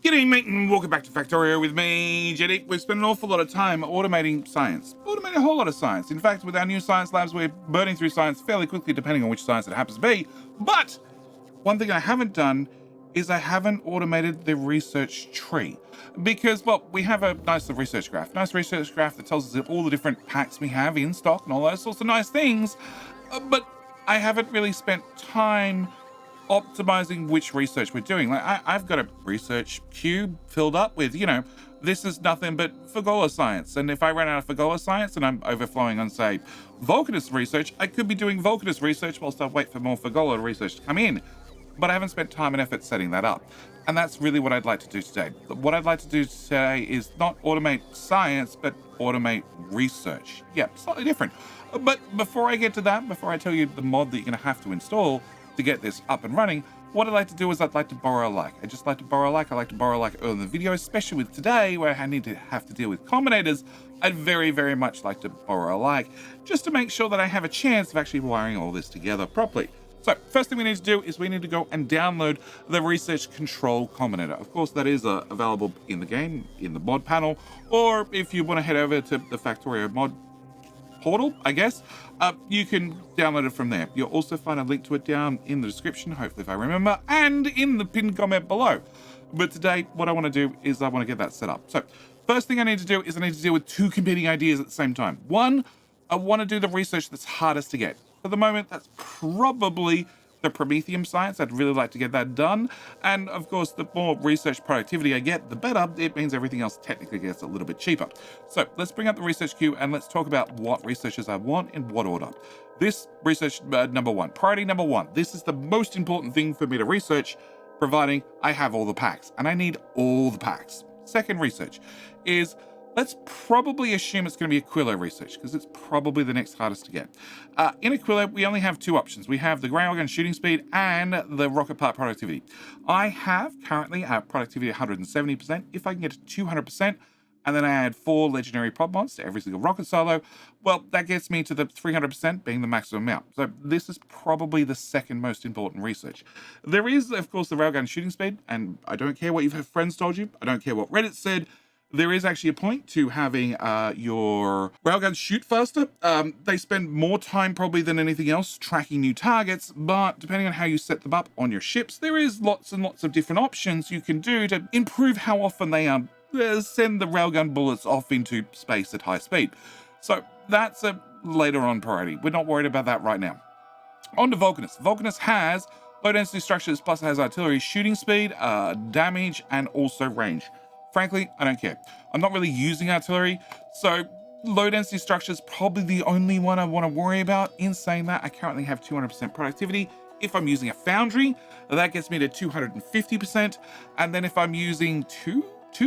G'day mate and welcome back to Factorio with me, Jetty. We've spent an awful lot of time automating science. Automating a whole lot of science. In fact, with our new science labs, we're burning through science fairly quickly depending on which science it happens to be. But one thing I haven't done is I haven't automated the research tree. Because, well, we have a nice research graph. Nice research graph that tells us all the different packs we have in stock and all those sorts of nice things. But I haven't really spent time optimizing which research we're doing. Like I've got a research queue filled up with, this is nothing but Fagola science. And if I ran out of Fagola science and I'm overflowing on, say, Vulcanus research, I could be doing Vulcanus research whilst I wait for more Fagola research to come in. But I haven't spent time and effort setting that up. And that's really what I'd like to do today. What I'd like to do today is not automate science, but automate research. Yeah, slightly different. But before I get to that, before I tell you the mod that you're gonna have to install to get this up and running, what I'd like to do is I'd like to borrow a like. I just like to borrow a like. I like to borrow a like early in the video, especially with today where I need to have to deal with combinators. I'd very, very much like to borrow a like just to make sure that I have a chance of actually wiring all this together properly. So first thing we need to do is we need to go and download the research control combinator. Of course, that is available in the game, in the mod panel, or if you want to head over to the Factorio mod portal, I guess, you can download it from there. You'll also find a link to it down in the description, hopefully if I remember, and in the pinned comment below. But today, what I want to do is I want to get that set up. So first thing I need to do is I need to deal with two competing ideas at the same time. One, I want to do the research that's hardest to get. For the moment, that's probably the Prometheum science. I'd really like to get that done. And of course, the more research productivity I get, the better. It means everything else technically gets a little bit cheaper. So let's bring up the research queue and let's talk about what researchers I want in what order. This research number one, priority number one. This is the most important thing for me to research, providing I have all the packs, and I need all the packs. Second research is, let's probably assume it's going to be Aquilo research because it's probably the next hardest to get. In Aquilo, we only have two options. We have the railgun shooting speed and the rocket part productivity. I have currently a productivity 170%. If I can get to 200%, and then I add 4 legendary prop mods to every single rocket silo, well, that gets me to the 300% being the maximum amount. So this is probably the second most important research. There is, of course, the railgun shooting speed, and I don't care what your friends told you. I don't care what Reddit said. There is actually a point to having your railguns shoot faster. They spend more time probably than anything else tracking new targets, but depending on how you set them up on your ships, there is lots and lots of different options you can do to improve how often they send the railgun bullets off into space at high speed. So that's a later on priority. We're not worried about that right now. On to Vulcanus. Vulcanus has low density structures, plus it has artillery, shooting speed, damage, and also range. Frankly, I don't care. I'm not really using artillery, so low density structure is probably the only one I want to worry about. In saying that, I currently have 200% productivity. If I'm using a foundry, that gets me to 250%. And then if I'm using two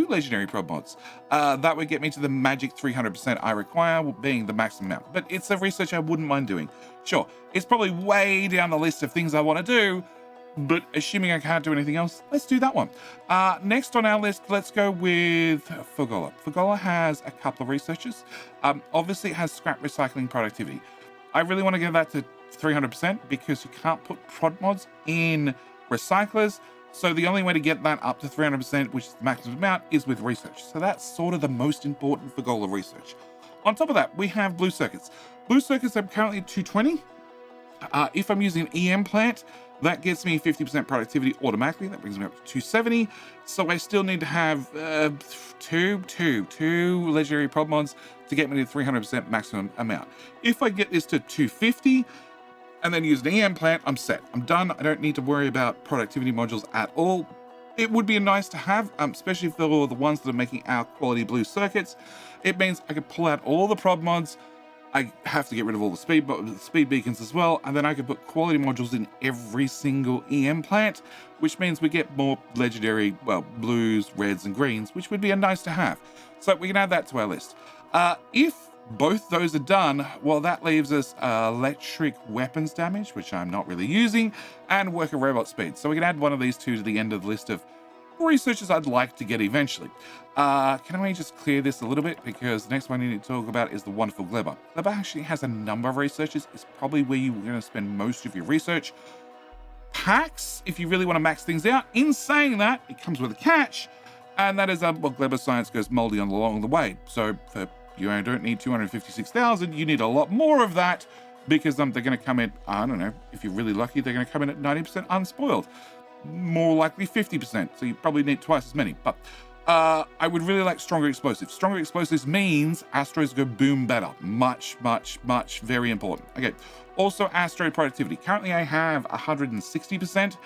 legendary prob mods, that would get me to the magic 300% I require, being the maximum amount. But it's a research I wouldn't mind doing. Sure, it's probably way down the list of things I want to do, but assuming I can't do anything else, let's do that one. Next on our list, let's go with Fagola. Fagola has a couple of researchers. Obviously, it has scrap recycling productivity. I really want to get that to 300% because you can't put prod mods in recyclers. So the only way to get that up to 300%, which is the maximum amount, is with research. So that's sort of the most important Fagola research. On top of that, we have blue circuits. Blue circuits are currently at 220. If I'm using an EM plant, that gets me 50% productivity automatically. That brings me up to 270. So I still need to have two legendary prop mods to get me to 300% maximum amount. If I get this to 250 and then use an EM plant, I'm set. I'm done. I don't need to worry about productivity modules at all. It would be nice to have, especially for the ones that are making our quality blue circuits. It means I could pull out all the prop mods. I have to get rid of all the speed beacons as well, and then I can put quality modules in every single EM plant, which means we get more legendary, well, blues, reds, and greens, which would be a nice to have. So we can add that to our list. If both those are done, well, that leaves us electric weapons damage, which I'm not really using, and worker robot speed. So we can add one of these two to the end of the list of researchers I'd like to get eventually. Can I just clear this a little bit, because the next one I need to talk about is the wonderful gleba. Gleba actually has a number of researchers. It's probably where you're going to spend most of your research. Packs, if you really want to max things out. In saying that, it comes with a catch. And that is well, gleba science goes moldy along the way. So for you don't need 256,000, you need a lot more of that, because they're going to come in, I don't know, if you're really lucky, they're going to come in at 90% unspoiled. More likely 50%, so you probably need twice as many. But I would really like stronger explosives. Stronger explosives means asteroids go boom better. Much, very important. Okay, also asteroid productivity. Currently I have 160%,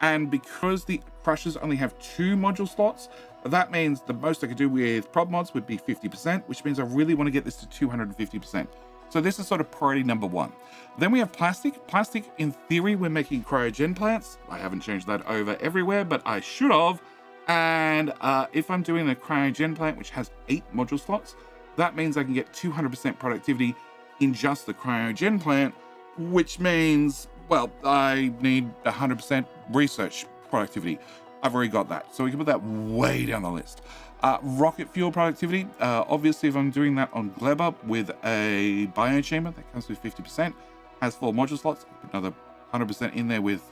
and because the crushers only have 2 module slots, that means the most I could do with prod mods would be 50%, which means I really want to get this to 250%. So this is sort of priority number 1. Then we have plastic. Plastic, in theory, we're making cryogen plants. I haven't changed that over everywhere, but I should have. And if I'm doing a cryogen plant, which has 8 module slots, that means I can get 200% productivity in just the cryogen plant, which means, well, I need 100% research productivity. I've already got that. So we can put that way down the list. Rocket fuel productivity. Obviously, if I'm doing that on gleba with a biochamber, that comes with 50%, has 4 module slots, put another 100% in there with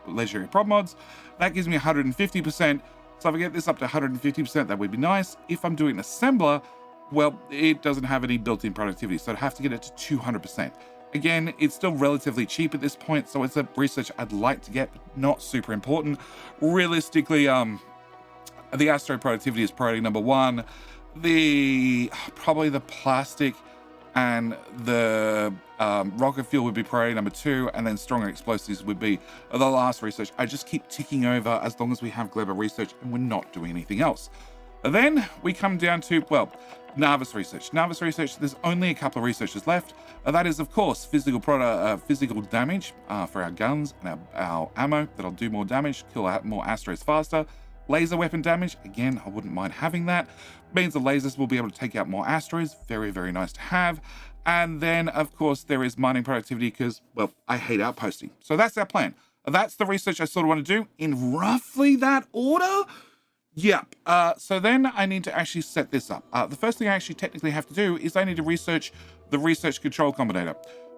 legendary prod mods. That gives me 150%. So if I get this up to 150%, that would be nice. If I'm doing an assembler, well, it doesn't have any built-in productivity, so I'd have to get it to 200%. Again, it's still relatively cheap at this point, so it's a research I'd like to get, but not super important. Realistically, the asteroid productivity is priority number 1. Probably the plastic and the rocket fuel would be priority number 2, and then stronger explosives would be the last research. I just keep ticking over as long as we have gleba research and we're not doing anything else. And then we come down to, well, Navis research. Navis research, there's only a couple of researchers left. That is, of course, physical damage for our guns and our ammo that'll do more damage, kill out more asteroids faster. Laser weapon damage, again, I wouldn't mind having that. Means the lasers will be able to take out more asteroids. Very, very nice to have. And then, of course, there is mining productivity because, well, I hate outposting. So that's our plan. That's the research I sort of want to do in roughly that order. Yep. So then I need to actually set this up. The first thing I actually technically have to do is I need to research the research control combinator,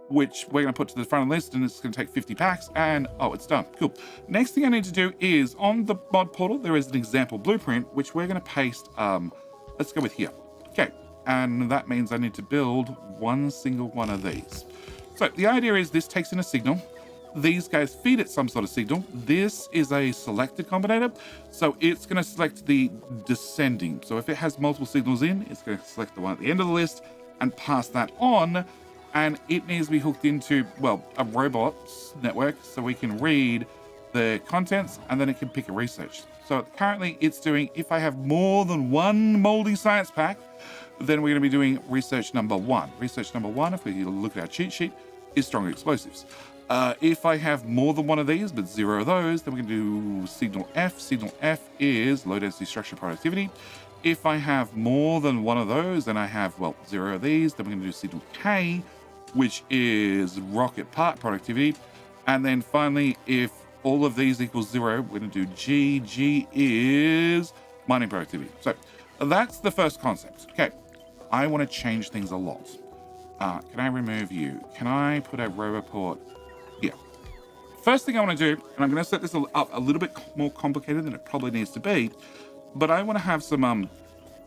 which we're going to put to the front of the list, and it's going to take 50 packs, and oh, it's done. Cool. Next thing I need to do is on the mod portal, there is an example blueprint, which we're going to paste. Let's go with here. Okay. And that means I need to build one single one of these. So the idea is this takes in a signal. These guys feed it some sort of signal. This is a selected combinator, so it's going to select the descending. So if it has multiple signals in, it's going to select the one at the end of the list and pass that on, and it needs to be hooked into, well, a robot's network so we can read the contents, and then it can pick a research. So currently it's doing, if I have more than one moldy science pack, then we're going to be doing research number 1. Research number 1, if we look at our cheat sheet, is stronger explosives. If I have more than one of these, but 0 of those, then we can do signal F. Signal F is low density structure productivity. If I have more than one of those, then I have, well, 0 of these. Then we're going to do signal K, which is rocket part productivity. And then finally, if all of these equals 0, we're going to do G. G is mining productivity. So that's the first concept. Okay, I want to change things a lot. Can I remove you? Can I put a roboport? Yeah. First thing I want to do, and I'm going to set this up a little bit more complicated than it probably needs to be, but I want to have some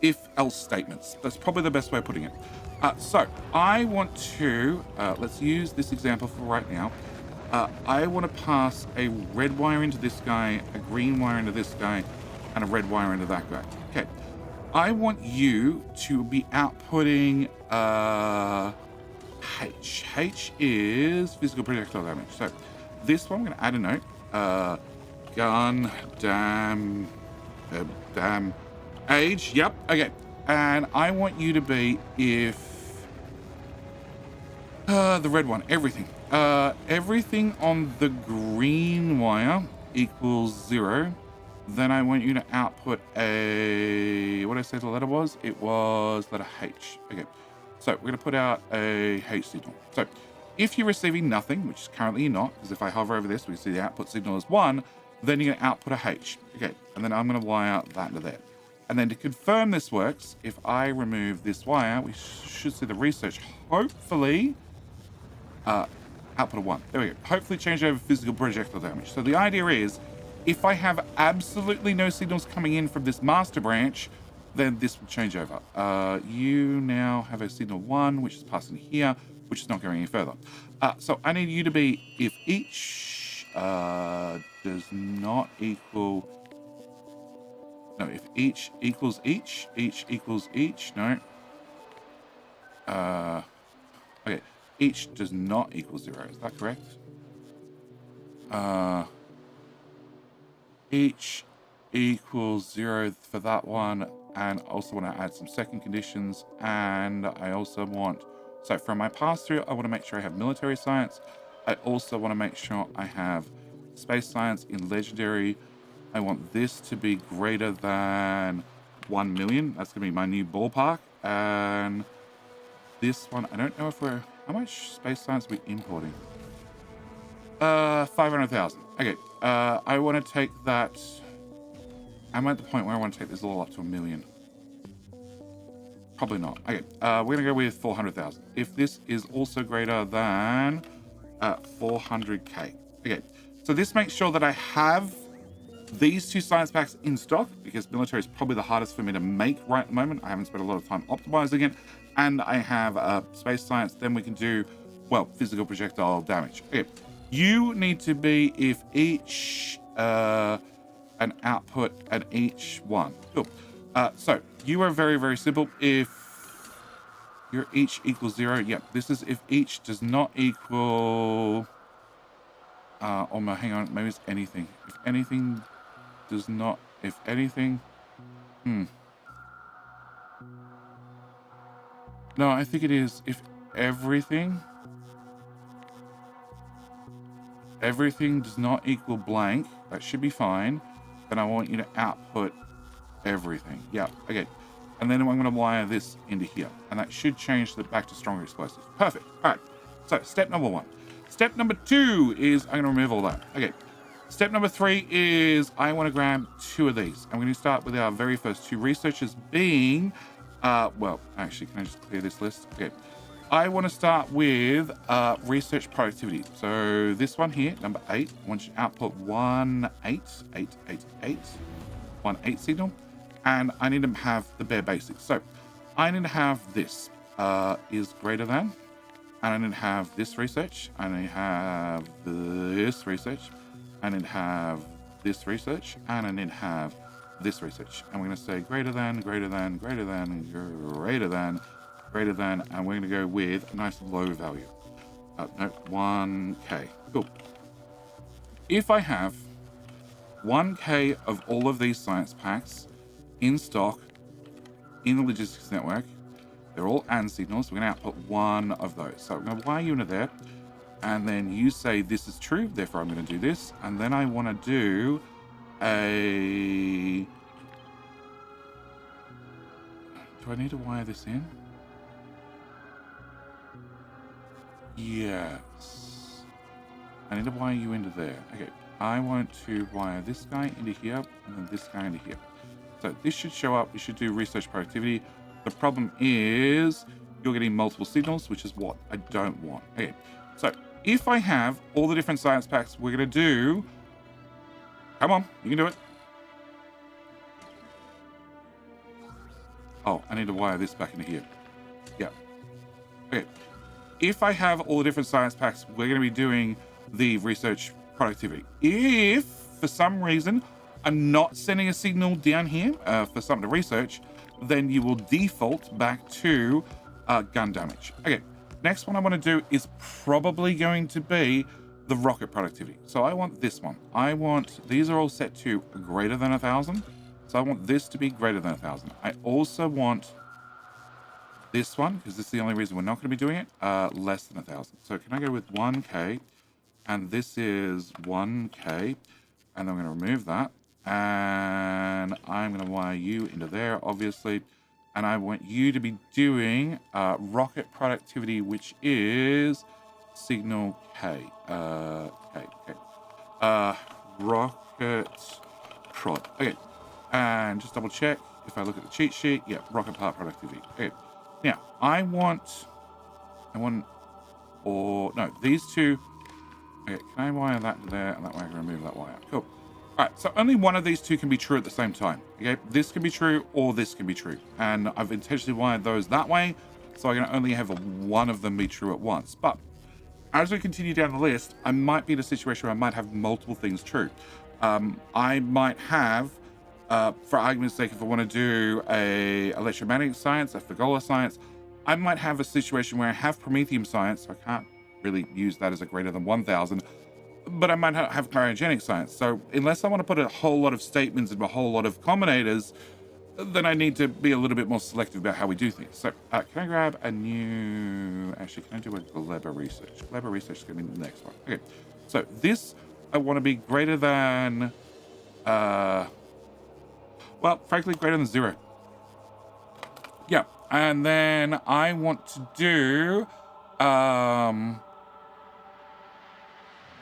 if-else statements. That's probably the best way of putting it. So I want to, let's use this example for right now. I want to pass a red wire into this guy, a green wire into this guy, and a red wire into that guy. Okay. I want you to be outputting H. H is physical projectile damage. So this one, I'm going to add a note. Gun, damn, age. Yep. Okay. And I want you to be if the red one, everything. Everything on the green wire equals 0. Then I want you to output a, what did I say the letter was? It was letter H. Okay. So we're going to put out a H signal. So if you're receiving nothing, which currently you're not, because if I hover over this, we see the output signal is 1, then you're going to output a H. Okay. And then I'm going to wire out that into there. And then to confirm this works, if I remove this wire, we should see the research, hopefully, output of 1. There we go. Hopefully change over physical projectile damage. So the idea is If I have absolutely no signals coming in from this master branch, then this will change over. You now have a signal 1, which is passing here, which is not going any further. So I need you to be, if each does not equal... No, if each equals each equals each, no. Okay, each does not equal 0, is that correct? Each equals 0 for that one, and also want to add some second conditions, and I also want, so from my pass-through, I want to make sure I have military science. I also want to make sure I have space science in legendary. I want this to be greater than 1 million. That's going to be my new ballpark. And this one, I don't know if we're... How much space science are we importing? 500,000. Okay. I want to take that... I'm at the point where I want to take this all up to 1 million. Probably not. Okay. We're going to go with 400,000. If this is also greater than 400k. Okay. So this makes sure that I have these two science packs in stock, because military is probably the hardest for me to make right at the moment. I haven't spent a lot of time optimizing it. And I have space science. Then we can do, well, physical projectile damage. Okay. You need to be, if each an output and each one. Cool. So you are very, very simple. If your each equals 0, yep. This is if each does not equal... oh no, hang on, maybe it's anything. If anything does not, if anything... No, I think it is if everything does not equal blank, that should be fine. Then I want you to output everything. Yeah, okay. And then I'm going to wire this into here. And that should change the back to stronger explosives. Perfect. All right. So step number 1. Step number 2 is I'm going to remove all that. Okay. Step number 3 is I want to grab 2 of these. I'm going to start with our very first 2 researchers being... well, actually, can I just clear this list? Okay. I want to start with research productivity. So this one here, number 8, I want you to output 1 8 signal, and I need to have the bare basics. So I need to have this is greater than, and I need to have this research, and I have this research, and I need to have this research, and I need to have this research. And we're going to say greater than, greater than, greater than, greater than, greater than, and we're going to go with a nice low value. No, 1k. Cool. If I have 1k of all of these science packs in stock in the logistics network, they're all AND signals. We're going to output 1 of those. So I'm going to wire you into there, and then you say this is true, therefore I'm going to do this, and then I want to do a... Do I need to wire this in? Yes. I need to wire you into there. Okay. I want to wire this guy into here, and then this guy into here. So this should show up. We should do research productivity. The problem is you're getting multiple signals, which is what I don't want. Okay. So if I have all the different science packs, we're going to do... Come on. You can do it. Oh, I need to wire this back into here. Yeah. Okay. If I have all the different science packs, we're going to be doing the research productivity. If, for some reason, I'm not sending a signal down here for something to research, then you will default back to gun damage. Okay, next one I want to do is probably going to be the rocket productivity. So I want this one. I want, these are all set to greater than 1,000. So I want this to be greater than 1,000. I also want this one, because this is the only reason we're not going to be doing it, less than 1,000. So can I go with 1k, and this is 1k, and I'm going to remove that, and I'm going to wire you into there, obviously, and I want you to be doing rocket productivity, which is signal k, rocket prod. Okay, and just double check if I look at the cheat sheet. Yeah, rocket part productivity. Okay. Now, or no, these two. Okay, can I wire that there? And that way I can remove that wire. Cool. All All right, so only one of these two can be true at the same time. Okay, this can be true or this can be true. And I've intentionally wired those that way, so I can only have one of them be true at once. But as we continue down the list, I might be in a situation where I might have multiple things true. I might have, for argument's sake, if I want to do a electromagnetic science, a Fagola science, I might have a situation where I have Prometheum science, so I can't really use that as a greater than 1000, but I might have cryogenic science. So unless I want to put a whole lot of statements and a whole lot of combinators, then I need to be a little bit more selective about how we do things. So can I grab a new... Actually, can I do a gleba research? Gleba research is going to be the next one. Okay, so this I want to be greater than... well, frankly, greater than 0. Yeah, and then I want to do...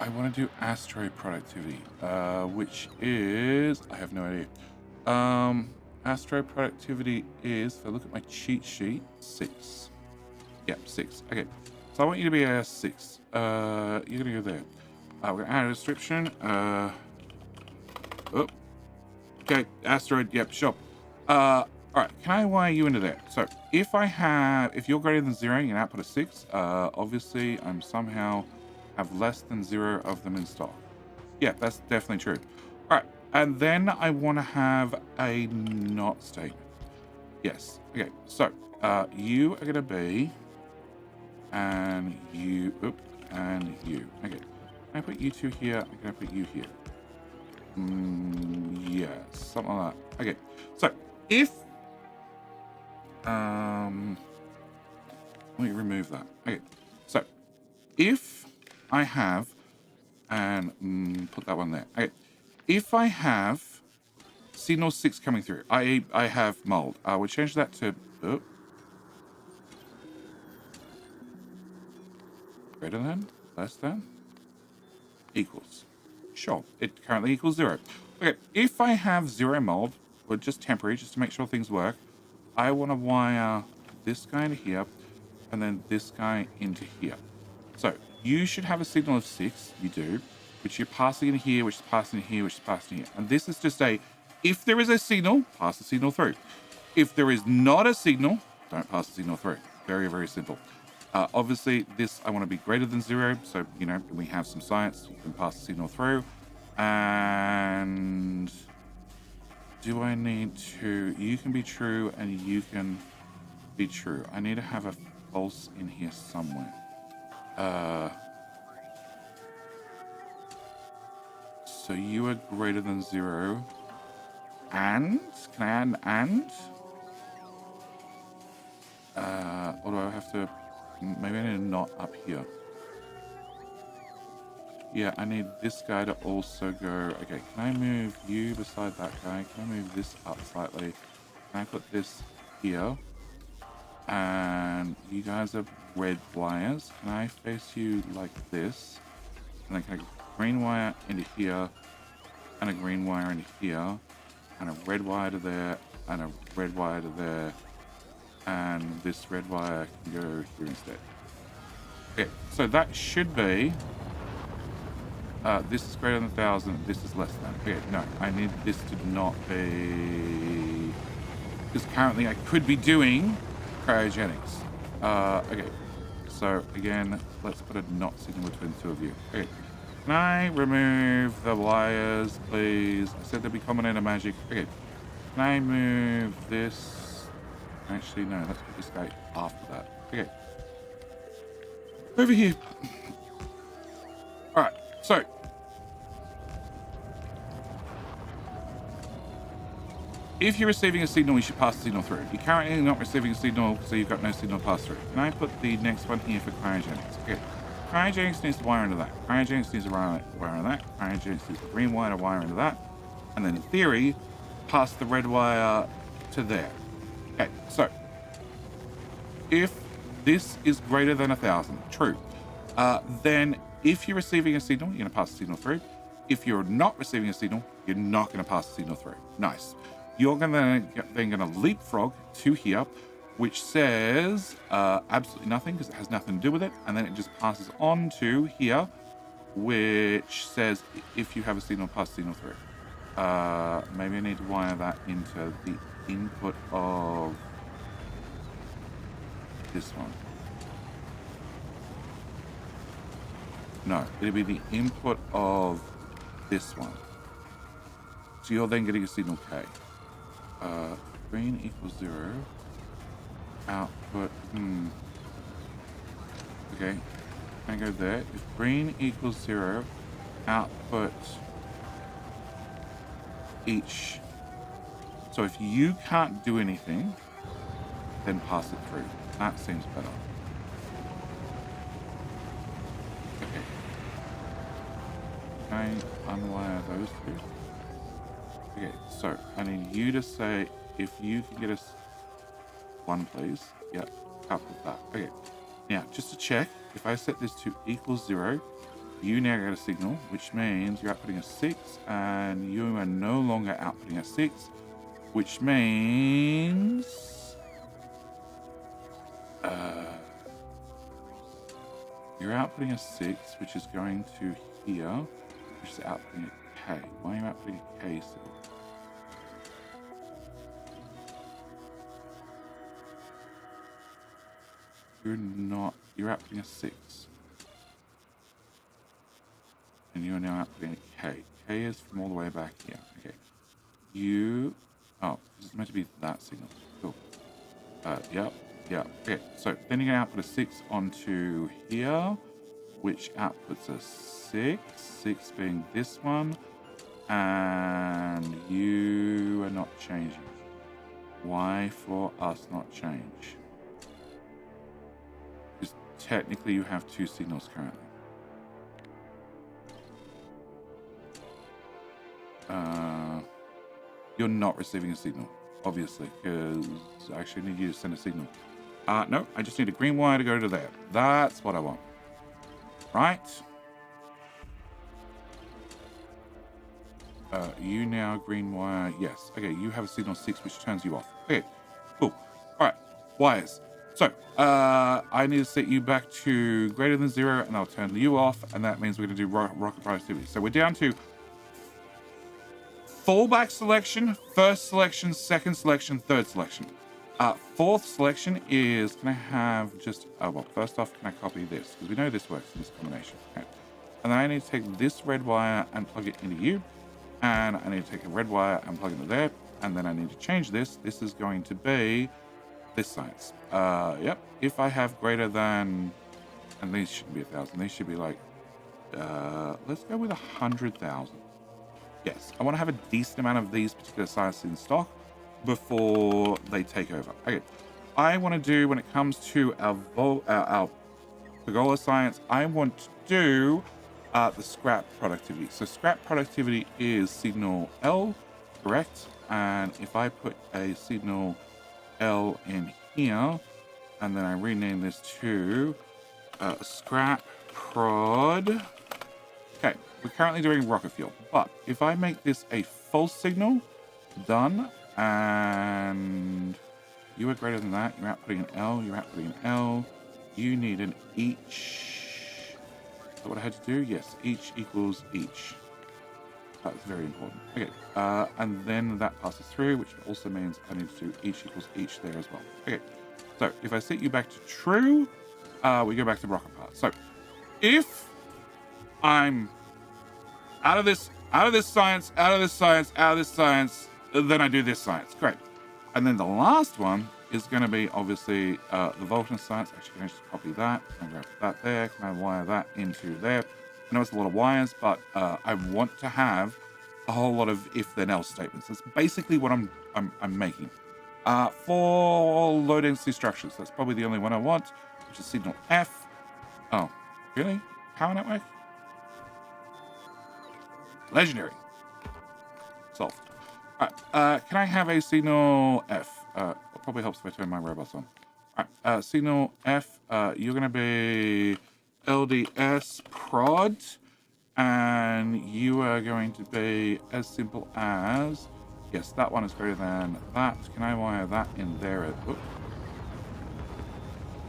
I want to do asteroid productivity, which is... I have no idea. Asteroid productivity is, if I look at my cheat sheet, 6. Yep, 6. Okay, so I want you to be a 6. You're going to go there. We're going to add a description. Oh, okay, asteroid, yep, sure. All right, can I wire you into there? So if you're greater than 0, you can output a 6. Obviously, I'm somehow have less than 0 of them in stock. Yeah, that's definitely true. All right, and then I want to have a not statement. Yes. Okay, so you are going to be, and you, and you. Okay, can I put you two here? I'm going to put you here. Yeah, something like that. Okay, so if, let me remove that. Okay, so if I have, and put that one there. Okay, if I have signal 6 coming through, I have mold. We'll change that to greater than, less than, equals. Sure, it currently equals 0. Okay, if I have 0 mold, or just temporary, just to make sure things work, I want to wire this guy into here, and then this guy into here. So you should have a signal of 6, you do, which you're passing in here, which is passing in here, which is passing in here. And this is just if there is a signal, pass the signal through. If there is not a signal, don't pass the signal through. Very, very simple. Obviously, this I want to be greater than 0, so, you know, we have some science, you can pass the signal through. And do I need to... You can be true, and you can be true. I need to have a false in here somewhere. So you are greater than 0. And? Can I add an and? Or do I have to... Maybe I need a not up here. Yeah, I need this guy to also go... Okay, can I move you beside that guy? Can I move this up slightly? Can I put this here? And you guys are red wires. Can I face you like this? And then can I green wire into here, and a green wire into here, and a red wire to there, and a red wire to there, and this red wire can go here instead. Okay, so that should be... this is greater than 1000, this is less than. Okay, no, I need this to not be... Because currently I could be doing cryogenics. Okay, so again, let's put a not signal between the two of you. Okay, can I remove the wires, please? I said there'd be combinator magic. Okay, can I move this? Actually, no, let's put this guy after that. Okay, over here. All right, so if you're receiving a signal, you should pass the signal through. You're currently not receiving a signal, so you've got no signal to pass through. Can I put the next one here for cryogenics? Okay, cryogenics needs to wire into that. Cryogenics needs to wire into that. Cryogenics needs the green wire to wire into that. And then in theory, pass the red wire to there. Okay, so if this is greater than 1000, true, then if you're receiving a signal, you're going to pass the signal through. If you're not receiving a signal, you're not going to pass the signal through. Nice. You're then going to leapfrog to here, which says absolutely nothing because it has nothing to do with it. And then it just passes on to here, which says if you have a signal, pass the signal through. Maybe I need to wire that into the input of this one. No, it'll be the input of this one. So you're then getting a signal K. Green equals 0. Output, Okay, can I go there? If green equals 0, output each. So if you can't do anything, then pass it through. That seems better. Okay. Can I unwire those two? Okay, so I need you to say if you can get us one, please. Yep, couple of that. Okay. Now, just to check, if I set this to equals 0, you now get a signal, which means you're outputting a 6, and you are no longer outputting a 6, which means you're outputting a 6, which is going to here, which is outputting a K. Why are you outputting a K still? You're not, you're outputting a 6. And you are now outputting a K. K is from all the way back here. Okay. This is meant to be that signal. Cool. Yep. Okay, so then you're going to output a 6 onto here, which outputs a 6. 6 being this one. And you are not changing. Why for us not change? Because technically you have 2 signals currently. You're not receiving a signal, obviously, because I actually need you to send a signal. No, I just need a green wire to go to there. That's what I want. Right? You now green wire. Yes. Okay, you have a signal 6, which turns you off. Okay, cool. All right, wires. So, I need to set you back to greater than 0, and I'll turn you off, and that means we're going to do rocket productivity. So we're down to fallback selection, first selection, second selection, third selection. Fourth selection is, can I have just, well, first off, can I copy this? Because we know this works in this combination. Okay. And then I need to take this red wire and plug it into you. And I need to take a red wire and plug it into there. And then I need to change this. This is going to be this science. Yep. If I have greater than, and these shouldn't be 1,000. These should be like, let's go with 100,000. Yes, I want to have a decent amount of these particular sciences in stock before they take over. Okay, I want to do, when it comes to our pergola science, I want to do the scrap productivity. So scrap productivity is signal L, correct? And if I put a signal L in here, and then I rename this to scrap prod. Okay, we're currently doing rocket fuel, but if I make this a false signal, done, and you are greater than that, you're outputting an L, you're outputting an L, you need an each. Is that what I had to do? Yes, each equals each. That's very important. Okay, and then that passes through, which also means I need to do each equals each there as well. Okay, so if I set you back to true, we go back to rocket parts. So if I'm out of this science, then I do this science. Great. And then the last one is going to be obviously the Vulcan science. Actually, can I just copy that? Can I grab that there? Can I wire that into there? I know it's a lot of wires, but I want to have a whole lot of if-then-else statements. That's basically what I'm making. For low density structures, that's probably the only one I want, which is signal F. Oh, really? Power network? Legendary. Solved. All right. Can I have a signal F? It probably helps if I turn my robots on. All right. Signal F. You're going to be LDS prod, and you are going to be as simple as, yes, that one is greater than that. Can I wire that in there?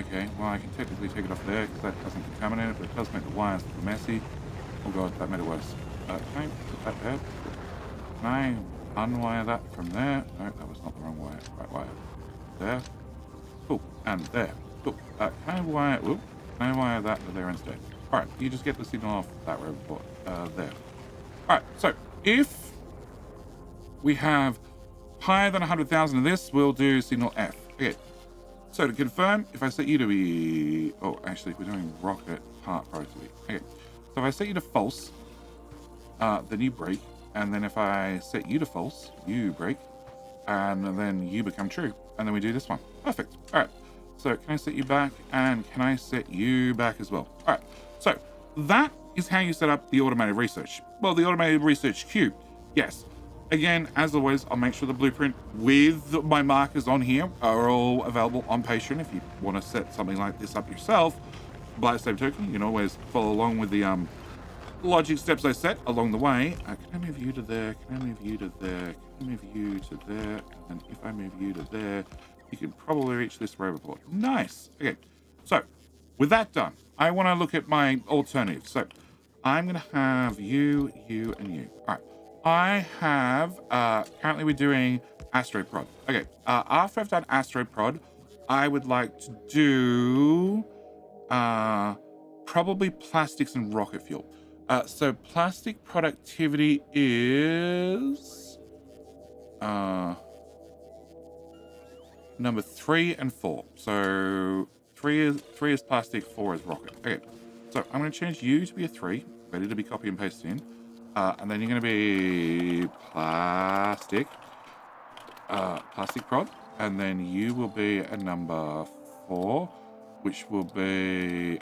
Okay. Well, I can technically take it off there because that doesn't contaminate it, but it does make the wires look messy. Oh god, that made it worse. Can I put that there? Can I unwire that from there? No, that was not the wrong wire. Right wire. There. Cool. And there. Cool. Can I wire... Whoop. Can I wire that to there instead? Alright, you just get the signal off that robot port. There. Alright, so if we have higher than 100,000 of this, we'll do signal F. Okay. So to confirm, if I set you to be... Oh, actually, we're doing rocket part productivity. Okay. So if I set you to false, then you break. And then if I set you to false, you break. And then you become true. And then we do this one. Perfect. All right. So can I set you back? And can I set you back as well? All right. So that is how you set up the automated research. Well, the automated research queue. Yes. Again, as always, I'll make sure the blueprint with my markers on here are all available on Patreon. If you want to set something like this up yourself, by the same token, you can always follow along with the logic steps I set along the way. Can I move you to there? Can I move you to there? Can I move you to there? And if I move you to there, you can probably reach this robot port. Nice. Okay. So with that done, I want to look at my alternatives. So I'm going to have you, you, and you. All right. I have, currently we're doing asteroid prod. Okay. After I've done asteroid prod, I would like to do, probably plastics and rocket fuel. So plastic productivity is number 3 and 4. So three is plastic, 4 is rocket. Okay, so I'm going to change you to be a 3, ready to be copy and pasted in, and then you're going to be plastic prod, and then you will be a number 4, which will be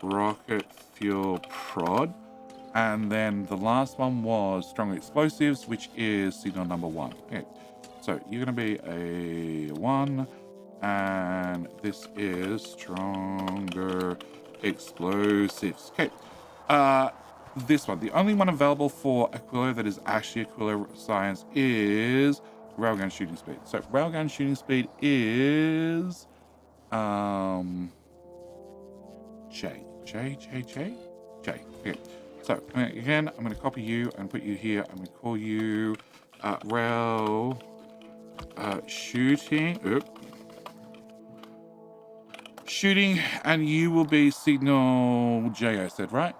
rocket fuel prod, and then the last one was strong explosives, which is signal number 1. Okay, so you're going to be a 1, and this is stronger explosives. Okay, this one, the only one available for Aquilo that is actually Aquilo science is railgun shooting speed. So railgun shooting speed is J. Okay. So again, I'm going to copy you and put you here. I'm going to call you rail shooting, and you will be signal J. I said right?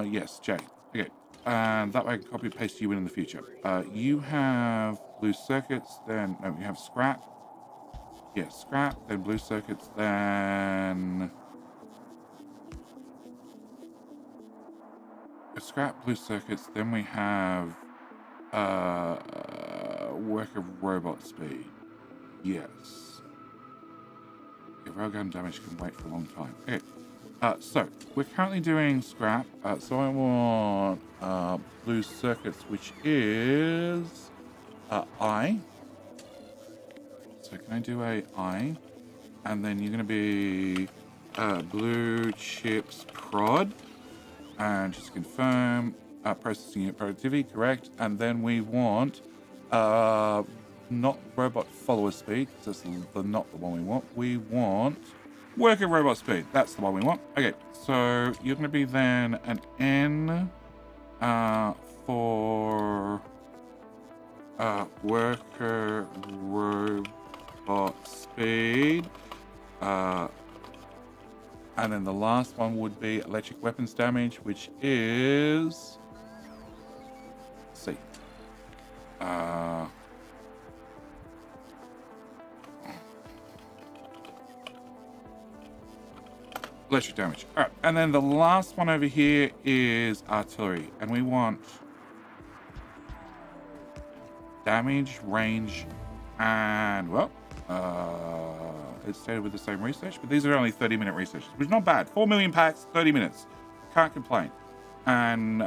Yes, J. Okay, and that way I can copy and paste you in the future. You have blue circuits, then no, you have scrap. Yeah, scrap, then blue circuits, then scrap, blue circuits, then we have work of robot speed. Yes. Okay, railgun damage can wait for a long time. Okay. So we're currently doing scrap. So I want blue circuits, which is I. So can I do a I? And then you're going to be blue chips prod. And just confirm processing unit productivity, correct. And then we want not robot follower speed, because that's not the one we want. We want worker robot speed. That's the one we want. Okay, so you're going to be then an N for worker robot speed. And then the last one would be electric weapons damage, which is C. Electric damage. All right, and then the last one over here is artillery, and we want damage, range, and well, it's stated with the same research, but these are only 30-minute researches, which is not bad. 4 million packs, 30 minutes. Can't complain. And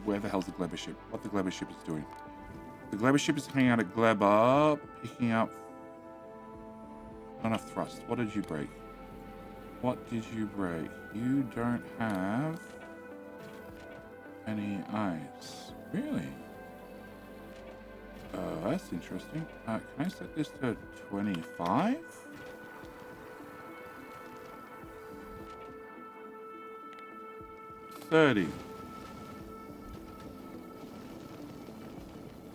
where the hell's the gleba ship? What the gleba ship is doing? The gleba ship is hanging out at gleba, picking up not enough thrust. What did you break? What did you break? You don't have any eyes. Really? That's interesting. Can I set this to 25? $30.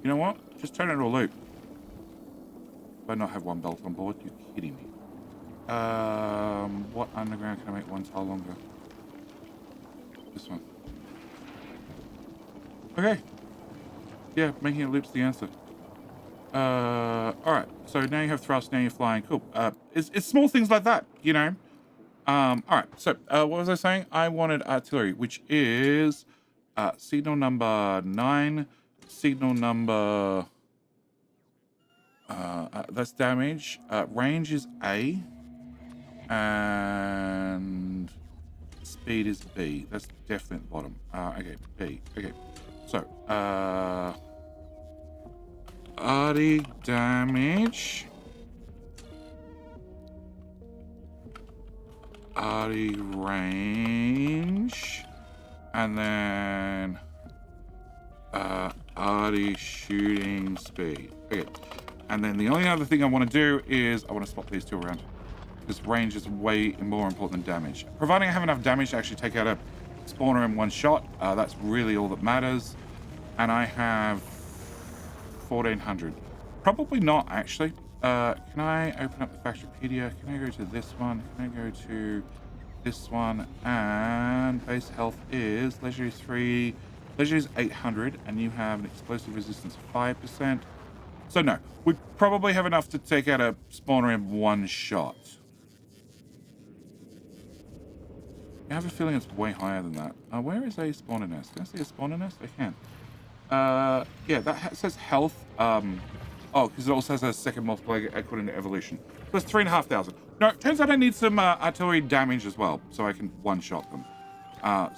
You know what? Just turn it into a loop. Do I not have one belt on board? You're kidding me. What underground can I make one tile longer? This one. Okay. Yeah, making it loop's the answer. Alright. So now you have thrust, now you're flying. Cool. It's small things like that, you know? Alright. So, what was I saying? I wanted artillery, which is, signal number 9, signal number, that's damage. Range is A, and speed is B. That's definitely at the bottom. Okay, B. Okay. So, arty damage, arty range, and then arty shooting speed. Okay, and then the only other thing I want to do is I want to swap these two around, because range is way more important than damage. Providing I have enough damage to actually take out a spawner in one shot, that's really all that matters. And I have 1400. Probably not, actually. Can I open up the Factorio? Can I go to this one? Can I go to this one? And base health is legendary 3, legendary is 800, and you have an explosive resistance of 5%. So no, we probably have enough to take out a spawner in one shot. I have a feeling it's way higher than that. Where is a spawner nest? Can I see a spawner nest? I can. Yeah, that says health. Oh, because it also has a second multiplier according to evolution. So that's 3,500. No, it turns out I need some artillery damage as well, so I can one-shot them.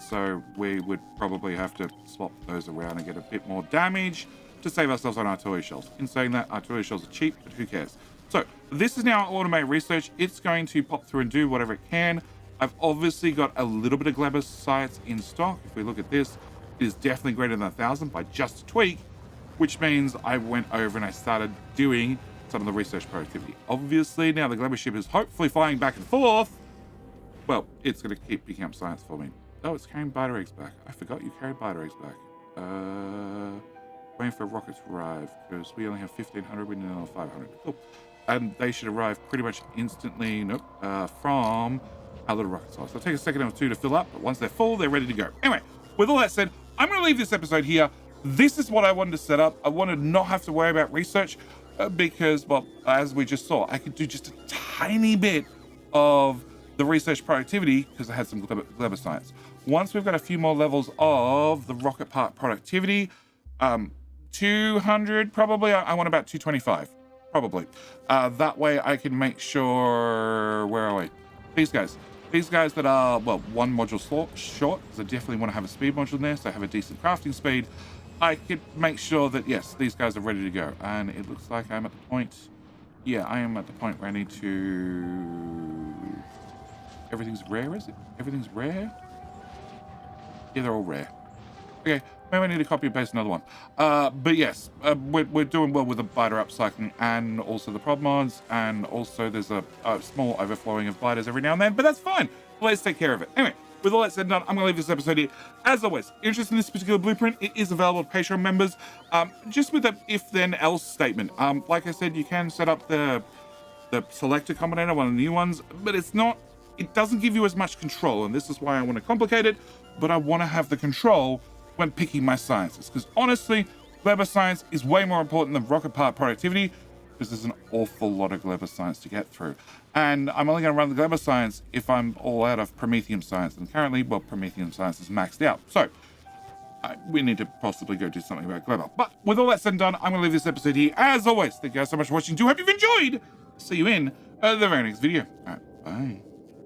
So we would probably have to swap those around and get a bit more damage to save ourselves on artillery shells. In saying that, artillery shells are cheap, but who cares? So this is now our automated research. It's going to pop through and do whatever it can. I've obviously got a little bit of gleba sites in stock. If we look at this, it is definitely greater than 1,000 by just a tweak, which means I went over and I started doing some of the research productivity. Obviously, now the gleba ship is hopefully flying back and forth. Well, it's going to keep picking up science for me. Oh, it's carrying biter eggs back. I forgot you carried biter eggs back. Waiting for a rocket to arrive, because we only have 1,500, we need another 500. Cool. And they should arrive pretty much instantly, nope, from our little rocket size. So it'll take a second or two to fill up, but once they're full, they're ready to go. Anyway, with all that said, I'm going to leave this episode here. This is what I wanted to set up. I wanted to not have to worry about research because, well, as we just saw, I could do just a tiny bit of the research productivity because I had some gleba science. Once we've got a few more levels of the rocket part productivity, 200 probably, I want about 225, probably. That way I can make sure, where are we? These guys that are, well, one module short, because I definitely want to have a speed module in there, so I have a decent crafting speed. I could make sure that, yes, these guys are ready to go. And it looks like I'm at the point, yeah, I am at the point where I need to, everything's rare, is it? Everything's rare? Yeah, they're all rare. Okay, maybe I need to copy and paste another one. But yes, we're doing well with the biter upcycling and also the prod mods, and also there's a small overflowing of biters every now and then, but that's fine. Let's take care of it. Anyway, with all that said and done, I'm going to leave this episode here. As always, interested in this particular blueprint, it is available to Patreon members, just with a if-then-else statement. Like I said, you can set up the selector combinator, one of the new ones, but it doesn't give you as much control, and this is why I want to complicate it, but I want to have the control when picking my sciences, because honestly, gleba science is way more important than rocket part productivity, because there's an awful lot of gleba science to get through. And I'm only going to run the gleba science if I'm all out of promethium science, and currently, well, promethium science is maxed out. So we need to possibly go do something about gleba. But with all that said and done, I'm going to leave this episode here. As always, thank you guys so much for watching. Do hope you've enjoyed. See you in the very next video. All right, bye.